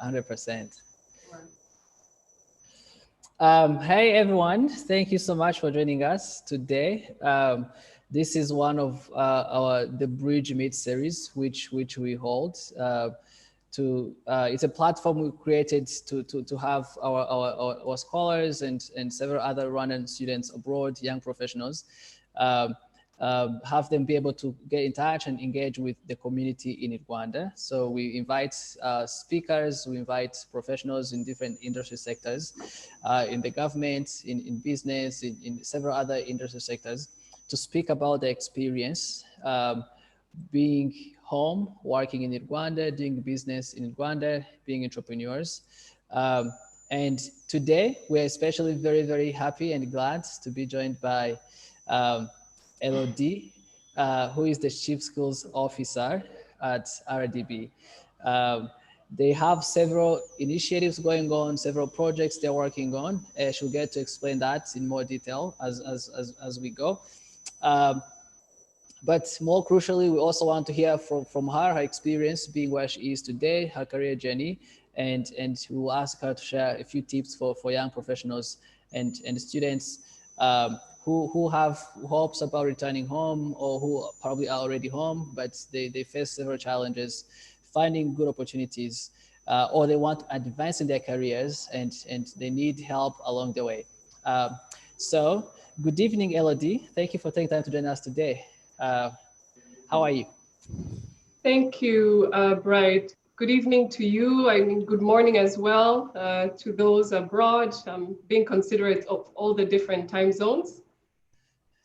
100%. Hey everyone, thank you so much for joining us today. This is one of the Bridge Meet series, which we hold. It's a platform we created to have our scholars and several other Rwandan students abroad, young professionals, have them be able to get in touch and engage with the community in Rwanda. So we invite speakers, we invite professionals in different industry sectors, in the government, in business, in several other industry sectors, to speak about the experience being home, working in Rwanda, doing business in Rwanda, being entrepreneurs. And today we're especially very, very happy and glad to be joined by Elodie, who is the Chief Skills Officer at RDB. They have several initiatives going on, several projects they're working on. She'll get to explain that in more detail as we go. But more crucially, we also want to hear from her experience being where she is today, her career journey, and we'll ask her to share a few tips for young professionals and students who have hopes about returning home, or who probably are already home, but they face several challenges, finding good opportunities, or they want to advance in their careers and they need help along the way. So good evening, Elodie. Thank you for taking time to join us today. How are you? Thank you, Bright. Good evening to you. I mean, good morning as well to those abroad. Being considerate of all the different time zones.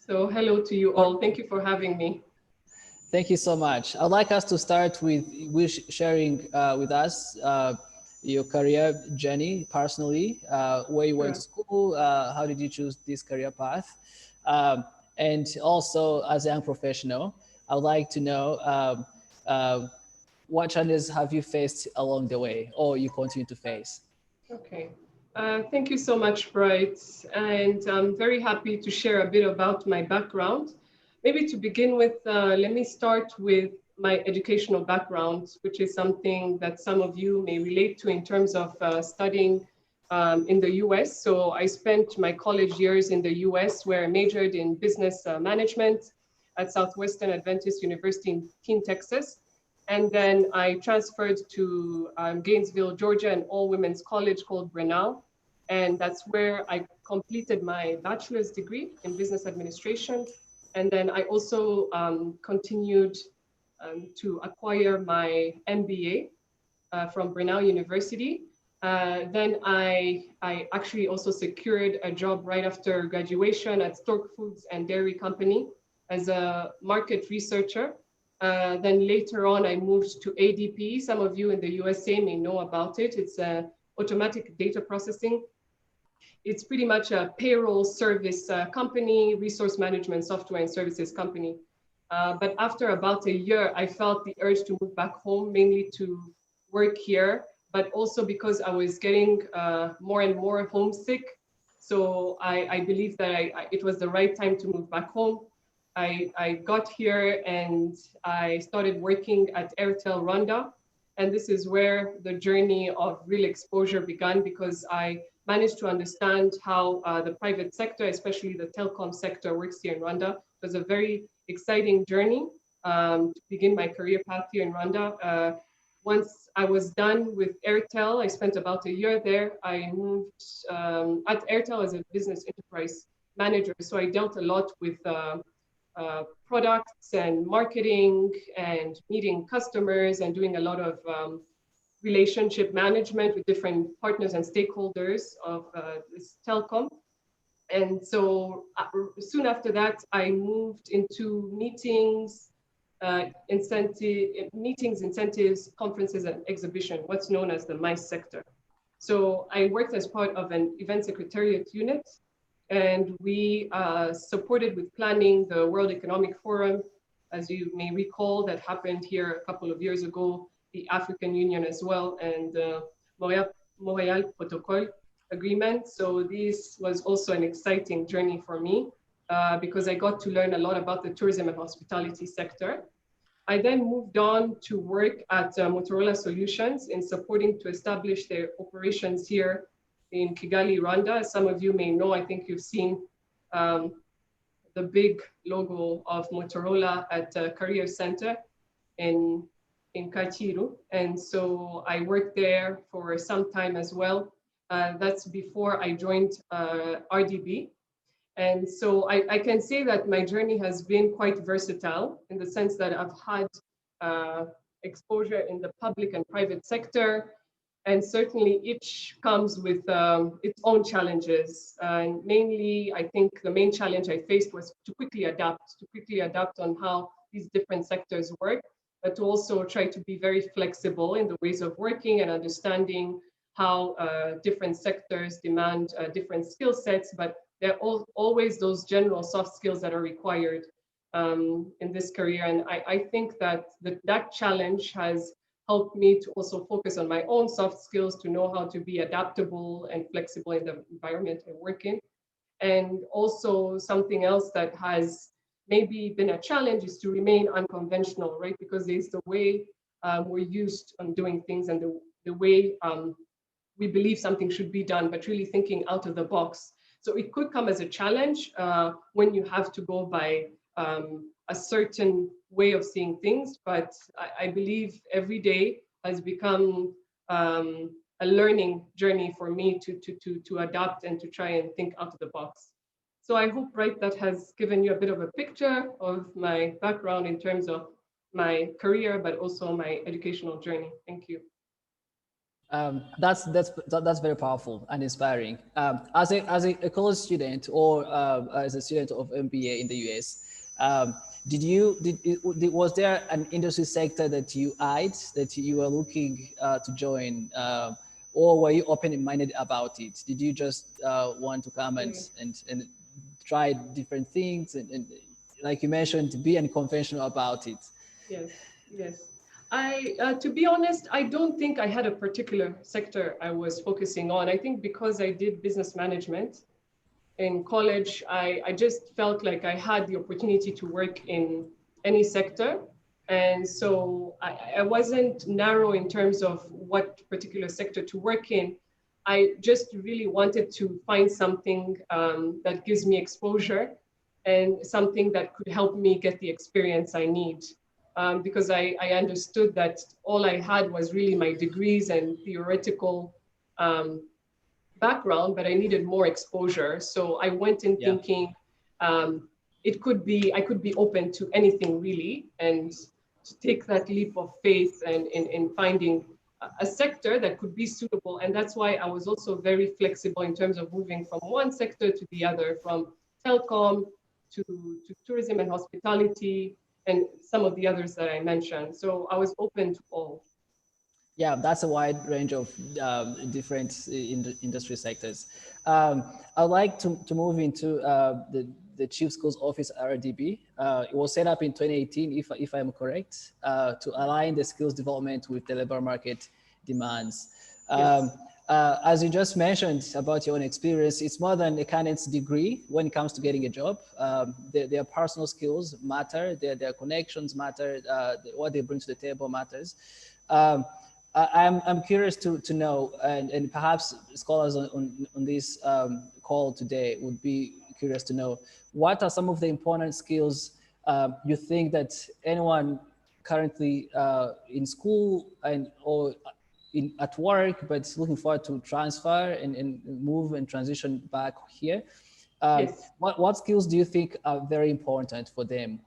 So hello to you all. Thank you for having me. Thank you so much. I'd like us to start with sharing with us your career journey personally, where you went to school, how did you choose this career path? And also as a young professional, I would like to know what challenges have you faced along the way, or you continue to face? Okay. Thank you so much, Bright. And I'm very happy to share a bit about my background. Maybe to begin with, let me start with my educational background, which is something that some of you may relate to in terms of studying in the US. So I spent my college years in the US, where I majored in business management at Southwestern Adventist University in Keene, Texas. And then I transferred to Gainesville, Georgia, an all-women's college called Brenau. And that's where I completed my bachelor's degree in business administration. And then I also continued to acquire my MBA from Brenau University. Then I actually also secured a job right after graduation at Stork Foods and Dairy Company as a market researcher. Then later on, I moved to ADP. Some of you in the USA may know about it. It's automatic data processing. It's pretty much a payroll service company, resource management software and services company. But after about a year, I felt the urge to move back home, mainly to work here, but also because I was getting more and more homesick. So I believed that it was the right time to move back home. I got here and I started working at Airtel Rwanda. And this is where the journey of real exposure began, because I managed to understand how the private sector, especially the telecom sector, works here in Rwanda. It was a very exciting journey to begin my career path here in Rwanda. Once I was done with Airtel, I spent about a year there. I moved at Airtel as a business enterprise manager. So I dealt a lot with products and marketing and meeting customers and doing a lot of relationship management with different partners and stakeholders of this telecom. And so soon after that, I moved into meetings, incentives, conferences, and exhibition, what's known as the MICE sector. So I worked as part of an event secretariat unit, and we supported with planning the World Economic Forum, as you may recall, that happened here a couple of years ago, the African Union as well, and the Montreal Protocol agreement. So this was also an exciting journey for me because I got to learn a lot about the tourism and hospitality sector. I then moved on to work at Motorola Solutions in supporting to establish their operations here in Kigali, Rwanda. As some of you may know, I think you've seen the big logo of Motorola at Career Center in Kacyiru. And so I worked there for some time as well. That's before I joined RDB. And so I can say that my journey has been quite versatile in the sense that I've had exposure in the public and private sector. And certainly each comes with its own challenges. And mainly, I think the main challenge I faced was to quickly adapt on how these different sectors work, but to also try to be very flexible in the ways of working and understanding how different sectors demand different skill sets, but there are always those general soft skills that are required in this career. And I think that that challenge has helped me to also focus on my own soft skills, to know how to be adaptable and flexible in the environment I work in. And also something else that has maybe been a challenge is to remain unconventional, right? Because there's the way we're used on doing things and the way we believe something should be done, but really thinking out of the box. So it could come as a challenge when you have to go by a certain way of seeing things, but I believe every day has become a learning journey for me to adapt and to try and think out of the box. So I hope, right, that has given you a bit of a picture of my background in terms of my career, but also my educational journey. Thank you. That's very powerful and inspiring. As a college student or as a student of MBA in the US, was there an industry sector that you eyed, that you were looking to join, or were you open-minded about it? Did you just want to come and try different things and like you mentioned, be unconventional about it? Yes, yes. To be honest, I don't think I had a particular sector I was focusing on. I think because I did business management in college, I just felt like I had the opportunity to work in any sector. And so I wasn't narrow in terms of what particular sector to work in. I just really wanted to find something that gives me exposure and something that could help me get the experience I need. Because I understood that all I had was really my degrees and theoretical background, but I needed more exposure. So I went in thinking I could be open to anything really, and to take that leap of faith and in finding a sector that could be suitable. And that's why I was also very flexible in terms of moving from one sector to the other, from telecom to tourism and hospitality, and some of the others that I mentioned. So I was open to all. Yeah, that's a wide range of different industry sectors. I'd like to move into the Chief Schools Office RDB. It was set up in 2018, if I'm correct, to align the skills development with the labor market demands. Yes. As you just mentioned about your own experience, it's more than a candidate's degree when it comes to getting a job. Their personal skills matter, their connections matter, what they bring to the table matters. I'm curious to know, and perhaps scholars on this call today would be curious to know, what are some of the important skills you think that anyone currently in school or at work, but looking forward to transfer and move and transition back here? Yes. What skills do you think are very important for them?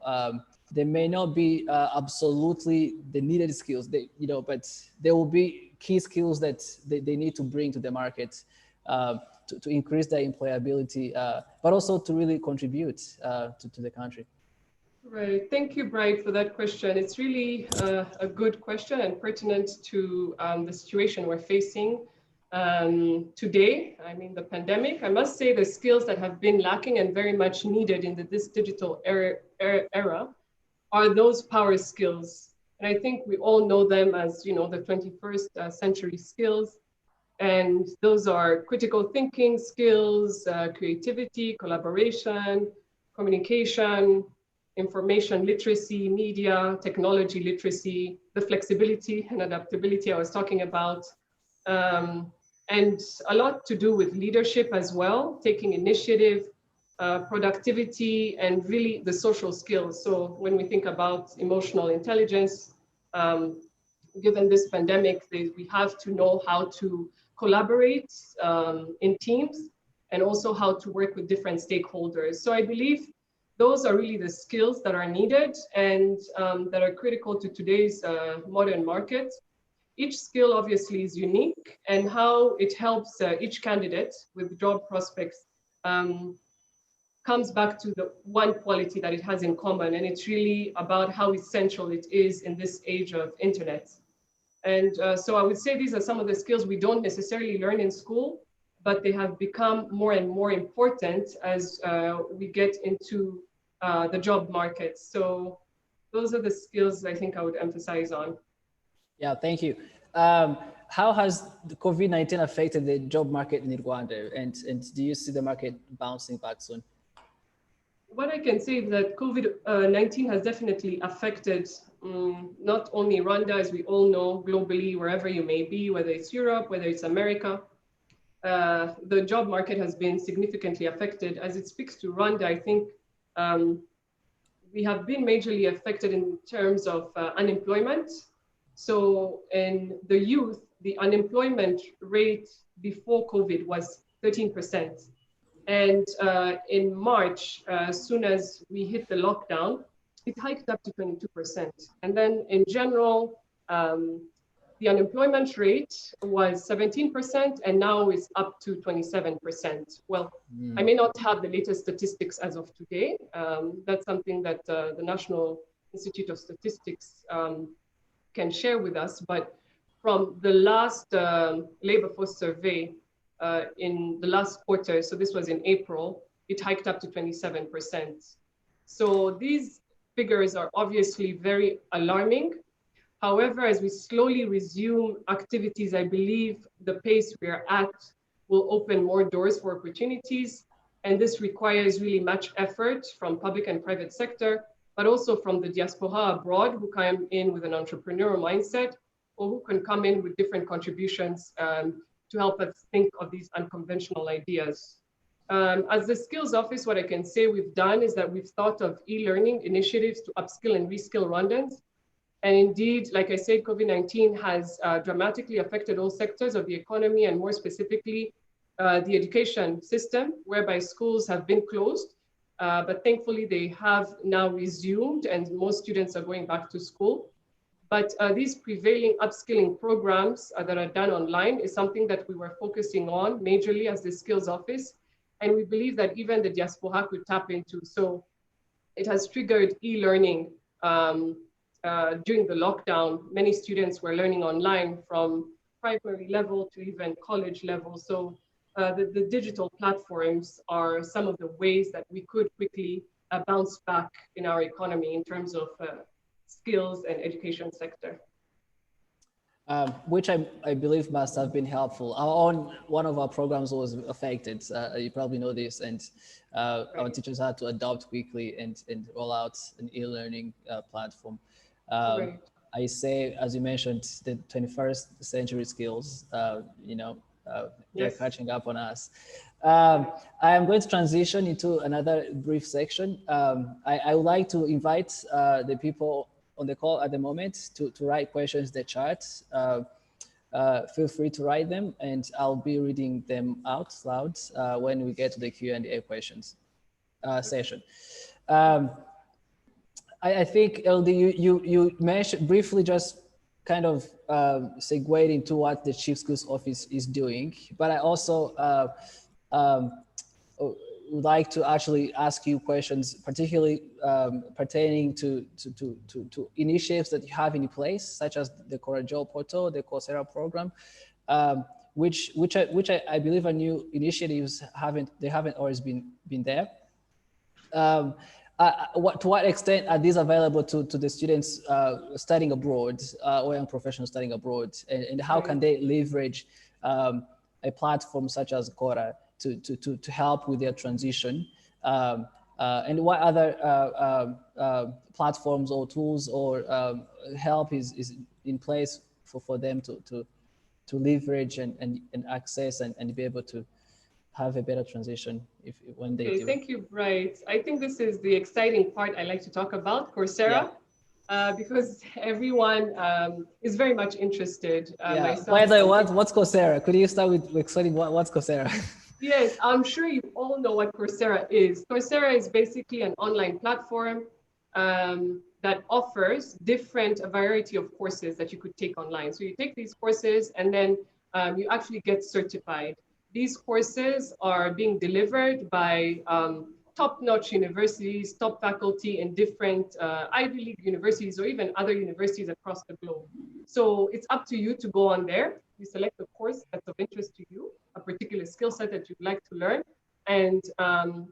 They may not be absolutely the needed skills, but there will be key skills that they need to bring to the market to increase their employability, but also to really contribute to the country. Right. Thank you, Bright, for that question. It's really a good question and pertinent to the situation we're facing today. I mean, the pandemic. I must say the skills that have been lacking and very much needed in this digital era are those power skills. And I think we all know them as, the 21st century skills. And those are critical thinking skills, creativity, collaboration, communication, information literacy, media, technology literacy, the flexibility and adaptability I was talking about, and a lot to do with leadership as well, taking initiative, productivity, and really the social skills. So when we think about emotional intelligence, given this pandemic, we have to know how to collaborate in teams and also how to work with different stakeholders. So I believe those are really the skills that are needed and that are critical to today's modern market. Each skill obviously is unique, and how it helps each candidate with job prospects comes back to the one quality that it has in common, and it's really about how essential it is in this age of internet. And so I would say these are some of the skills we don't necessarily learn in school, but they have become more and more important as we get into the job market. So those are the skills I think I would emphasize on. Yeah, thank you. How has the COVID-19 affected the job market in Rwanda? And do you see the market bouncing back soon? What I can say is that COVID-19 has definitely affected not only Rwanda, as we all know, globally, wherever you may be, whether it's Europe, whether it's America. The job market has been significantly affected. As it speaks to Rwanda, I think we have been majorly affected in terms of unemployment. So in the youth, the unemployment rate before COVID was 13%. And in March, as soon as we hit the lockdown, it hiked up to 22%. And then in general, the unemployment rate was 17%, and now it's up to 27%. Well, I may not have the latest statistics as of today. That's something that the National Institute of Statistics can share with us. But from the last labor force survey in the last quarter, so this was in April, it hiked up to 27%. So these figures are obviously very alarming. However, as we slowly resume activities, I believe the pace we are at will open more doors for opportunities. And this requires really much effort from public and private sector, but also from the diaspora abroad who come in with an entrepreneurial mindset, or who can come in with different contributions to help us think of these unconventional ideas. As the skills office, what I can say we've done is that we've thought of e-learning initiatives to upskill and reskill Rwandans. And indeed, like I said, COVID-19 has dramatically affected all sectors of the economy, and more specifically, the education system, whereby schools have been closed. But thankfully, they have now resumed, and most students are going back to school. But these prevailing upskilling programs that are done online is something that we were focusing on majorly as the skills office. And we believe that even the diaspora could tap into. So it has triggered e-learning. During the lockdown, many students were learning online from primary level to even college level. So the digital platforms are some of the ways that we could quickly bounce back in our economy in terms of skills and education sector. Which I believe must have been helpful. One of our programs was affected. You probably know this, and our teachers had to adopt quickly and roll out an e-learning platform. Right. I say, as you mentioned, the 21st century skills, they're Yes. catching up on us. I am going to transition into another brief section. I would like to invite the people on the call at the moment to write questions in the chat. Feel free to write them, and I'll be reading them out loud when we get to the Q&A questions session. I think, Elodie, you mentioned briefly, just kind of segued into what the Chief Schools Office is doing, but I also would like to actually ask you questions, particularly pertaining to initiatives that you have in place, such as the Corajol portal, the Coursera program, which I believe are new initiatives. They haven't always been there. To what extent are these available to the students studying abroad or young professionals studying abroad, and how can they leverage a platform such as Quora to help with their transition And what other platforms or tools or help is in place for them to leverage and access and be able to have a better transition when they do. Thank you, Bright. I think this is the exciting part I like to talk about, Coursera, because everyone is very much interested. By the way, what's Coursera? Could you start with explaining what's Coursera? Yes, I'm sure you all know what Coursera is. Coursera is basically an online platform that offers a variety of courses that you could take online. So you take these courses and then you actually get certified. These courses are being delivered by top-notch universities, top faculty in different Ivy League universities or even other universities across the globe. So it's up to you to go on there. You select a course that's of interest to you, a particular skill set that you'd like to learn, and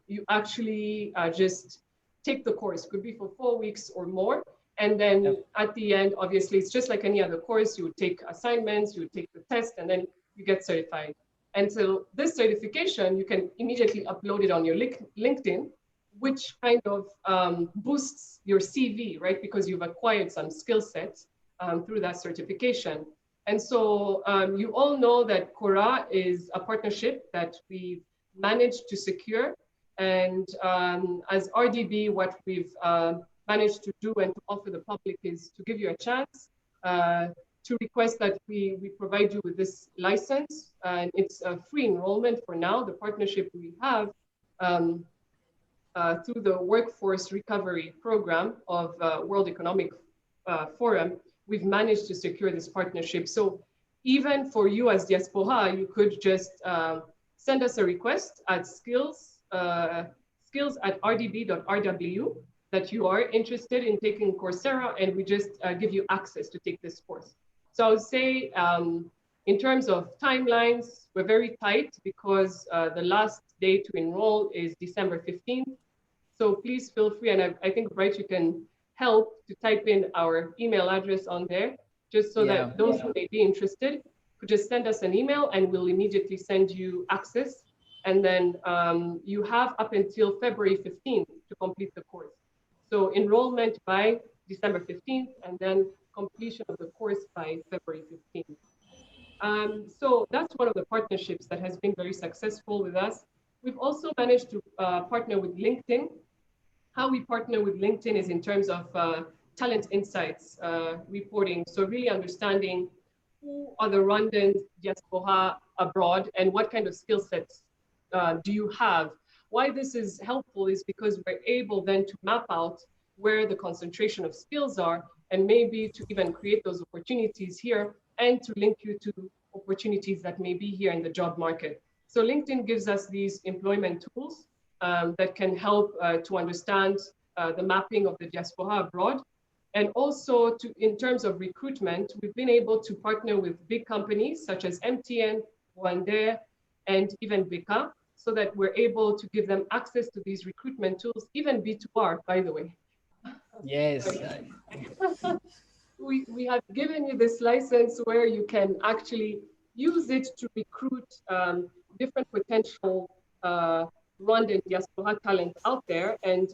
you actually just take the course. It could be for 4 weeks or more. And then at the end, obviously, it's just like any other course. You would take assignments, you would take the test, and then you get certified. And so this certification, you can immediately upload it on your LinkedIn, which kind of boosts your CV, right? Because you've acquired some skill sets through that certification. And so you all know that Quora is a partnership that we've managed to secure. And as RDB, what we've managed to do and to offer the public is to give you a chance to request that we provide you with this license. And it's a free enrollment for now. The partnership we have through the Workforce Recovery Program of World Economic Forum, we've managed to secure this partnership. So even for you as diaspora, you could just send us a request at skills@rdb.rw that you are interested in taking Coursera, and we just give you access to take this course. So I would say in terms of timelines, we're very tight because the last day to enroll is December 15th. So please feel free, and I think, Bright, you can help to type in our email address on there, just so that those who may be interested could just send us an email and we'll immediately send you access. And then you have up until February 15th to complete the course. So enrollment by December 15th and then completion of the course by February 15th. So that's one of the partnerships that has been very successful with us. We've also managed to partner with LinkedIn. How we partner with LinkedIn is in terms of talent insights reporting. So really understanding who are the Rwandan diaspora abroad and what kind of skill sets do you have. Why this is helpful is because we're able then to map out where the concentration of skills are and maybe to even create those opportunities here and to link you to opportunities that may be here in the job market. So LinkedIn gives us these employment tools that can help to understand the mapping of the diaspora abroad. And also in terms of recruitment, we've been able to partner with big companies such as MTN, Rwanda, and even Beka, so that we're able to give them access to these recruitment tools, even B2R, by the way. Yes. We have given you this license where you can actually use it to recruit different potential Rwandan diaspora talent out there. And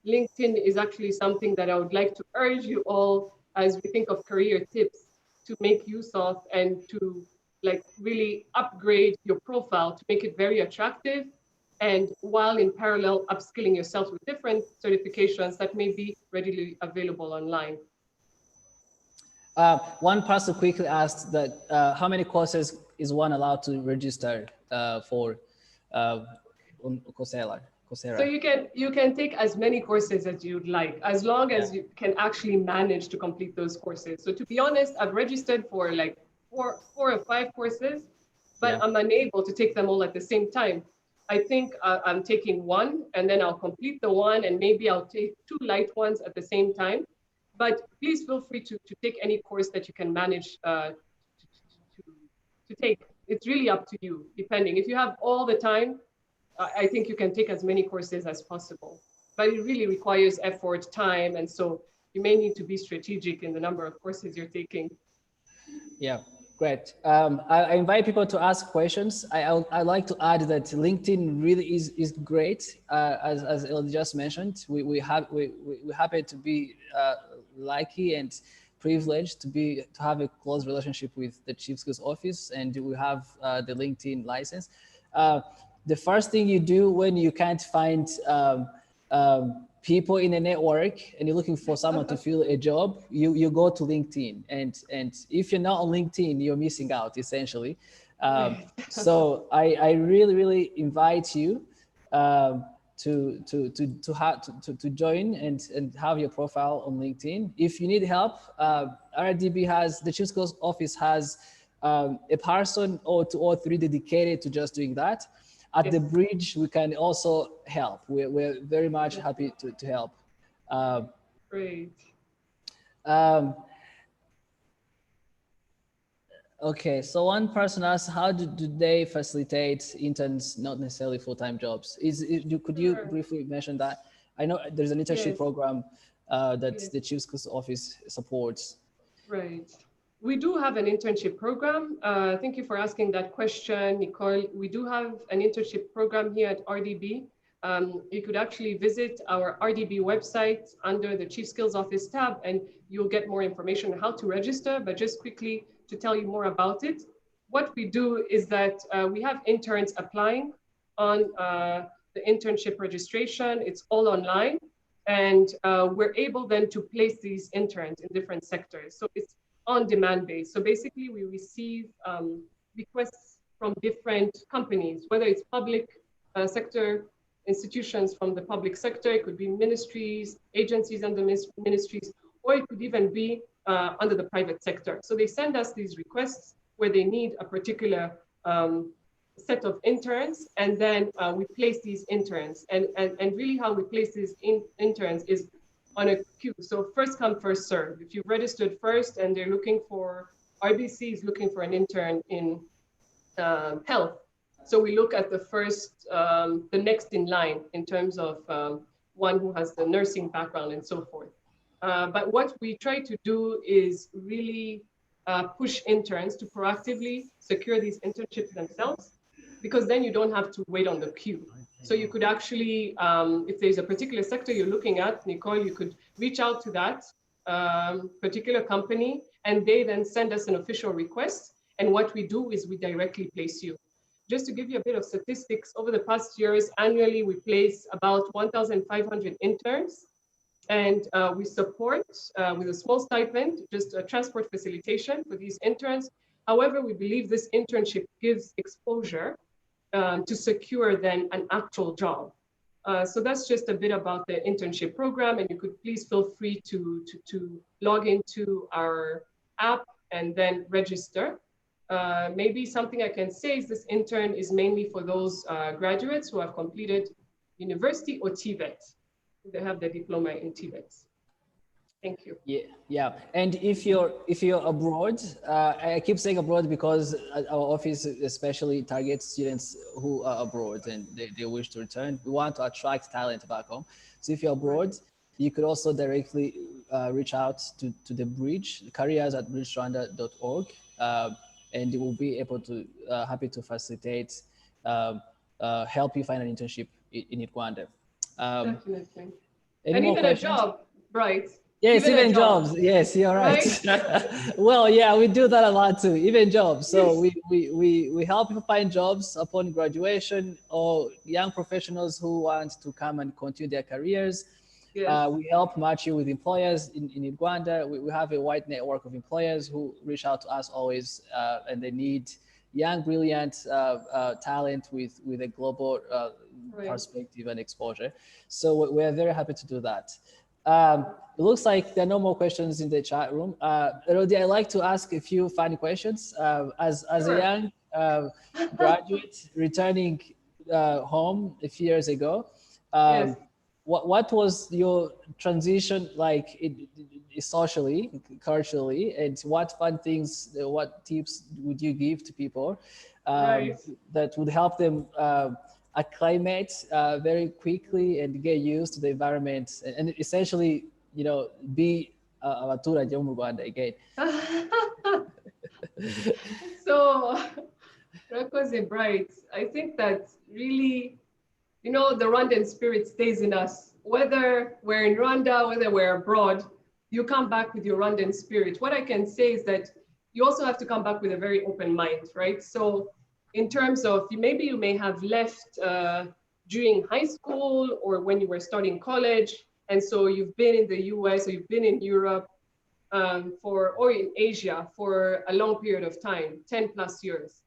LinkedIn is actually something that I would like to urge you all, as we think of career tips, to make use of and to really upgrade your profile to make it very attractive, and while in parallel upskilling yourself with different certifications that may be readily available online. One person quickly asked that how many courses is one allowed to register for Coursera? So you can take as many courses as you'd like, as long as you can actually manage to complete those courses. So to be honest, I've registered for like four or five courses, but I'm unable to take them all at the same time. I think I'm taking one and then I'll complete the one and maybe I'll take two light ones at the same time. But please feel free to take any course that you can manage to take. It's really up to you, depending. If you have all the time, I think you can take as many courses as possible. But it really requires effort, time, and so you may need to be strategic in the number of courses you're taking. Yeah, Great. I invite people to ask questions. I like to add that LinkedIn really is great. As Elodie just mentioned, we're happy to be lucky and privileged to have a close relationship with the Chief Skills Office, and we have the LinkedIn license. The first thing you do when you can't find people in a network and you're looking for someone to fill a job, you go to LinkedIn, and if you're not on LinkedIn, you're missing out essentially. So I really invite you to join and have your profile on LinkedIn. If you need help, RDB the Chief Skills Office has a person or two or three dedicated to just doing that. At the bridge, we can also help. We're very much happy to help. Great. Okay, so one person asked, how do they facilitate interns, not necessarily full-time jobs? Could you briefly mention that? I know there's an internship program that the Chief Skills Office supports. Right. We do have an internship program. Thank you for asking that question, Nicole. We do have an internship program here at RDB. You could actually visit our RDB website under the Chief Skills Office tab, and you'll get more information on how to register. But just quickly to tell you more about it, what we do is that we have interns applying on the internship registration. It's all online, and we're able then to place these interns in different sectors. So it's on-demand base. So basically we receive requests from different companies, whether it's public sector institutions from the public sector, it could be ministries, agencies under ministries, or it could even be under the private sector. So they send us these requests where they need a particular set of interns, and then we place these interns. And really how we place these interns is on a queue. So first come, first serve. If you've registered first and they're looking for, RBC is looking for an intern in health. So we look at the first, the next in line in terms of one who has the nursing background and so forth. But what we try to do is really push interns to proactively secure these internships themselves, because then you don't have to wait on the queue. So you could actually, if there's a particular sector you're looking at, Nicole, you could reach out to that particular company, and they then send us an official request. And what we do is we directly place you. Just to give you a bit of statistics, over the past years, annually, we place about 1,500 interns, and we support with a small stipend, just a transport facilitation for these interns. However, we believe this internship gives exposure to secure then an actual job. So that's just a bit about the internship program, and you could please feel free to log into our app and then register. Maybe something I can say is this intern is mainly for those graduates who have completed university or TVET. They have their diploma in TVET. Thank you. Yeah. And if you're abroad, I keep saying abroad because our office especially targets students who are abroad and they wish to return. We want to attract talent back home. So if you're abroad, you could also directly reach out to the bridge, careers@bridgerwanda.org, and we'll be able to happy to facilitate, help you find an internship in Rwanda. Definitely. And even questions? A job, right? Yes, even jobs. Yes, you're right. Well, yeah, we do that a lot too, even jobs. So we help people find jobs upon graduation, or young professionals who want to come and continue their careers. Yes. We help match you with employers in Rwanda. We have a wide network of employers who reach out to us always, and they need young, brilliant talent with a global perspective and exposure. So we're very happy to do that. It looks like there are no more questions in the chat room. Elodie, I'd like to ask a few funny questions. As a young graduate returning home a few years ago, yes. What was your transition like socially, culturally, and what fun things, what tips would you give to people that would help them acclimate very quickly and get used to the environment and essentially, be abaturage bo mu Rwanda again? So, Rakoze Bright, I think that really, you know, the Rwandan spirit stays in us. Whether we're in Rwanda, whether we're abroad, you come back with your Rwandan spirit. What I can say is that you also have to come back with a very open mind, right? So in terms of, maybe you may have left during high school or when you were starting college, and so you've been in the US or you've been in Europe or in Asia for a long period of time, 10 plus years.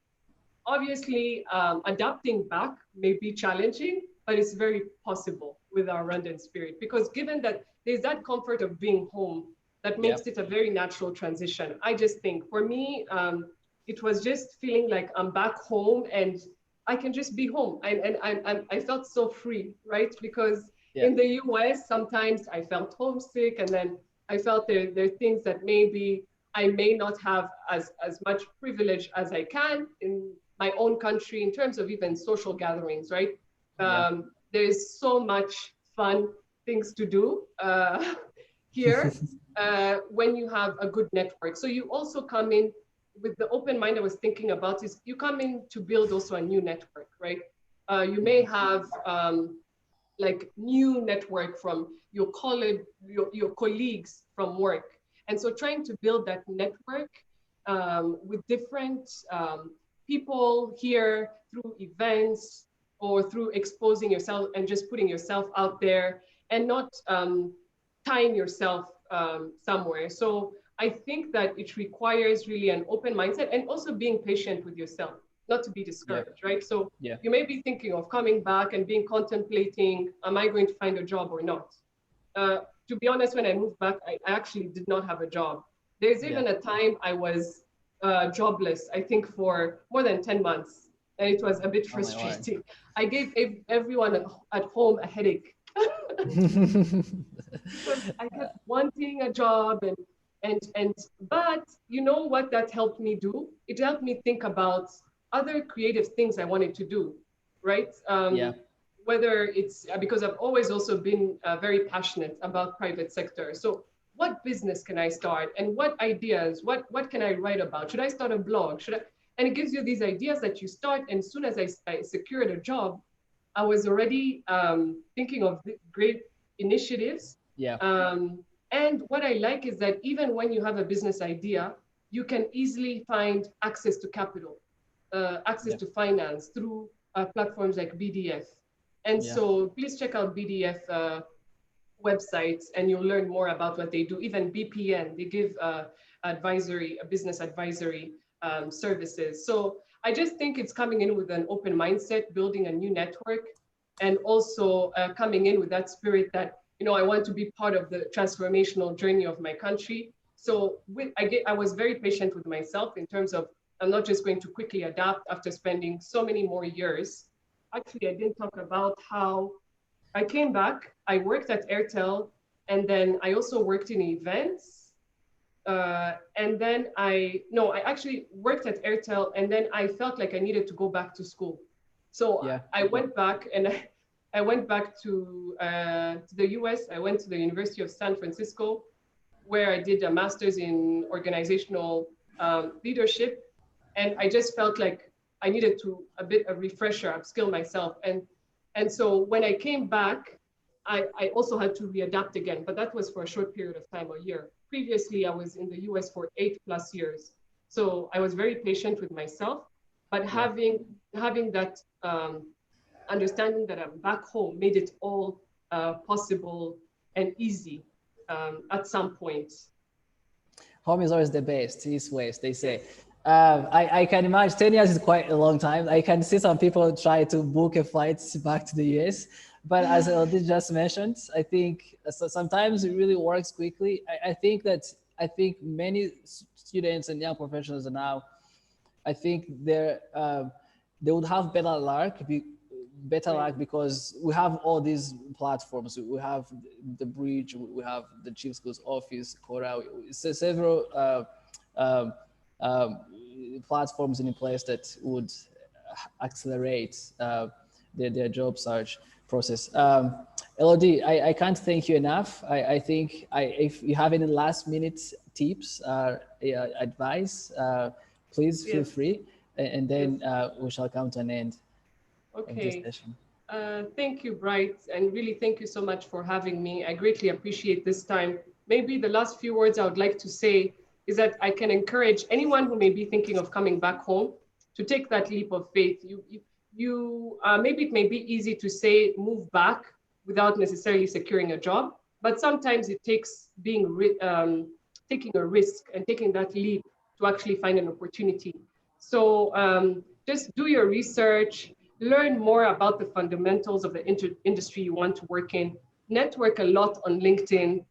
Obviously, adapting back may be challenging, but it's very possible with our Rwandan spirit, because given that there's that comfort of being home, that makes it a very natural transition. I just think for me, it was just feeling like I'm back home and I can just be home. I felt so free, right? Because in the US, sometimes I felt homesick, and then I felt there are things that maybe I may not have as much privilege as I can in my own country in terms of even social gatherings, right? There's so much fun things to do here when you have a good network. So you also come in with the open mind I was thinking about is you come in to build also a new network, right? You may have like new network from your college, your colleagues from work. And so trying to build that network with different people here through events or through exposing yourself and just putting yourself out there and not tying yourself somewhere. So I think that it requires really an open mindset and also being patient with yourself, not to be discouraged, right? So you may be thinking of coming back and being contemplating, am I going to find a job or not? To be honest, when I moved back, I actually did not have a job. There's even a time I was jobless, I think for more than 10 months. And it was a bit frustrating. I gave everyone at home a headache. Because I kept wanting a job but you know what that helped me do? It helped me think about other creative things I wanted to do, right? Whether it's because I've always also been very passionate about private sector. So what business can I start and what ideas, what can I write about? Should I start a blog? And it gives you these ideas that you start, and as soon as I secured a job, I was already thinking of great initiatives. And what I like is that even when you have a business idea, you can easily find access to capital, access to finance through platforms like BDF. And so please check out BDF websites and you'll learn more about what they do. Even BPN, they give business advisory services. So I just think it's coming in with an open mindset, building a new network, and also coming in with that spirit that, you know, I want to be part of the transformational journey of my country. So I was very patient with myself in terms of, I'm not just going to quickly adapt after spending so many more years. Actually, I didn't talk about how I came back, I worked at Airtel, and then I also worked in events. And then I actually worked at Airtel, and then I felt like I needed to go back to school. So I went back and I went back to the US. I went to the University of San Francisco, where I did a master's in organizational leadership. And I just felt like I needed to a refresher, upskill myself. And so when I came back, I also had to readapt again, but that was for a short period of time, a year. Previously, I was in the US for 8+ years. So I was very patient with myself, but having that understanding that I'm back home made it all possible and easy at some point. Home is always the best, east west, they say. I can imagine 10 years is quite a long time. I can see some people try to book a flight back to the US, but as Elodie just mentioned, I think sometimes it really works quickly. I think many students and young professionals now, I think they would have better luck because we have all these platforms. We have the Bridge, we have the Chief Schools Office, Cora, several platforms in place that would accelerate their job search process. Elodie, I can't thank you enough. I think if you have any last minute tips, advice please feel free, and then we shall come to an end of this session. Thank you, Bright, and really thank you so much for having me. I greatly appreciate this time. Maybe the last few words I would like to say is that I can encourage anyone who may be thinking of coming back home to take that leap of faith. Maybe it may be easy to say move back without necessarily securing a job, but sometimes it takes taking a risk and taking that leap to actually find an opportunity. So just do your research, learn more about the fundamentals of the industry you want to work in, network a lot on LinkedIn,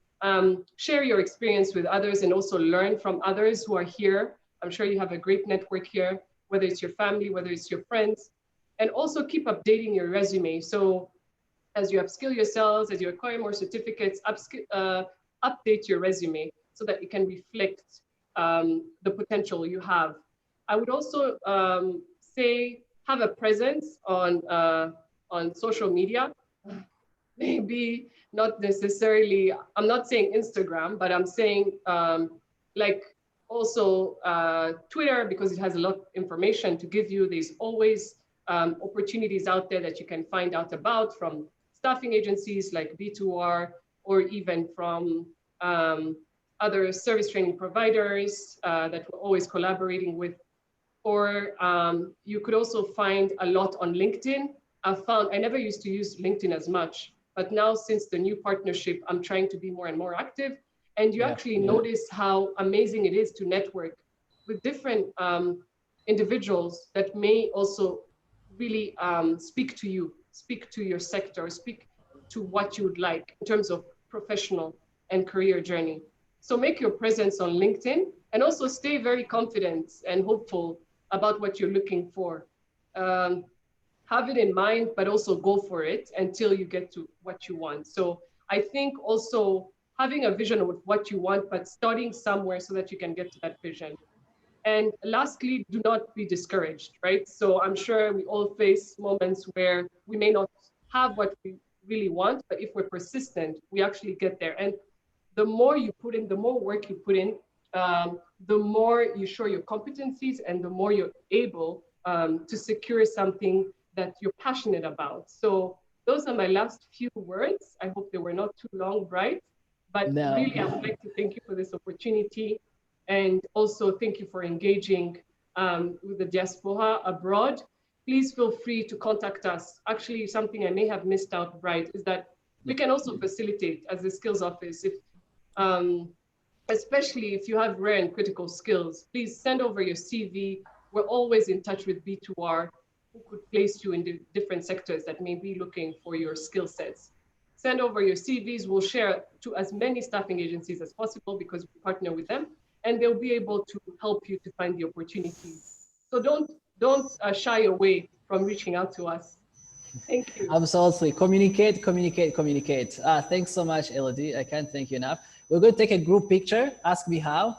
share your experience with others and also learn from others who are here. I'm sure you have a great network here, whether it's your family, whether it's your friends, and also keep updating your resume. So as you upskill yourselves, as you acquire more certificates, update your resume so that it can reflect the potential you have. I would also say have a presence on social media. Maybe not necessarily, I'm not saying Instagram, but I'm saying like also Twitter, because it has a lot of information to give you. There's always opportunities out there that you can find out about from staffing agencies like B2R, or even from other service training providers that we're always collaborating with. Or you could also find a lot on LinkedIn. I never used to use LinkedIn as much, but now since the new partnership, I'm trying to be more and more active. And you actually notice how amazing it is to network with different individuals that may also really speak to you, speak to your sector, speak to what you would like in terms of professional and career journey. So make your presence on LinkedIn and also stay very confident and hopeful about what you're looking for. Have it in mind, but also go for it until you get to what you want. So I think also having a vision of what you want, but starting somewhere so that you can get to that vision. And lastly, do not be discouraged, right? So I'm sure we all face moments where we may not have what we really want, but if we're persistent, we actually get there. And the more you put in, the more work you put in, the more you show your competencies and the more you're able to secure something that you're passionate about. So those are my last few words. I hope they were not too long, Bright, but really I would like to thank you for this opportunity. And also thank you for engaging with the diaspora abroad. Please feel free to contact us. Actually, something I may have missed out, Bright, is that we can also facilitate as the skills office. If, especially if you have rare and critical skills, please send over your CV. We're always in touch with B2R, who could place you in the different sectors that may be looking for your skill sets. Send over your CVs. We'll share to as many staffing agencies as possible because we partner with them, and they'll be able to help you to find the opportunities. So don't shy away from reaching out to us. Thank you. Absolutely. Communicate. Thanks so much, Elodie. I can't thank you enough. We're going to take a group picture. Ask me how.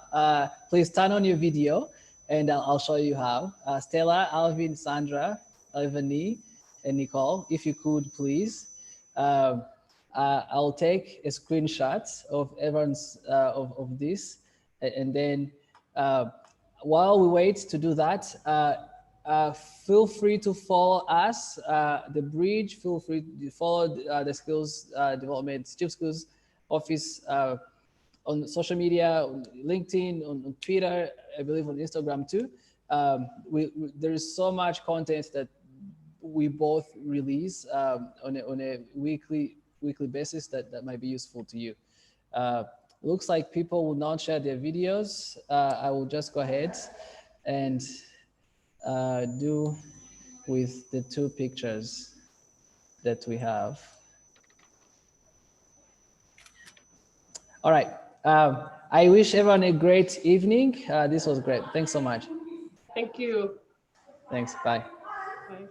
Please turn on your video and I'll show you how. Stella, Alvin, Sandra, Ivani, and Nicole, if you could, please. I'll take a screenshot of everyone's of this, and then while we wait to do that, feel free to follow us, the Bridge. Feel free to follow the Skills Development, Chief Skills Office on social media, on LinkedIn, on Twitter, I believe on Instagram too. There is so much content that we both release on a weekly basis that might be useful to you. Looks like people will not share their videos. I will just go ahead and do with the two pictures that we have. All right. I wish everyone a great evening. This was great. Thanks so much. Thank you. Thanks. Bye. Bye.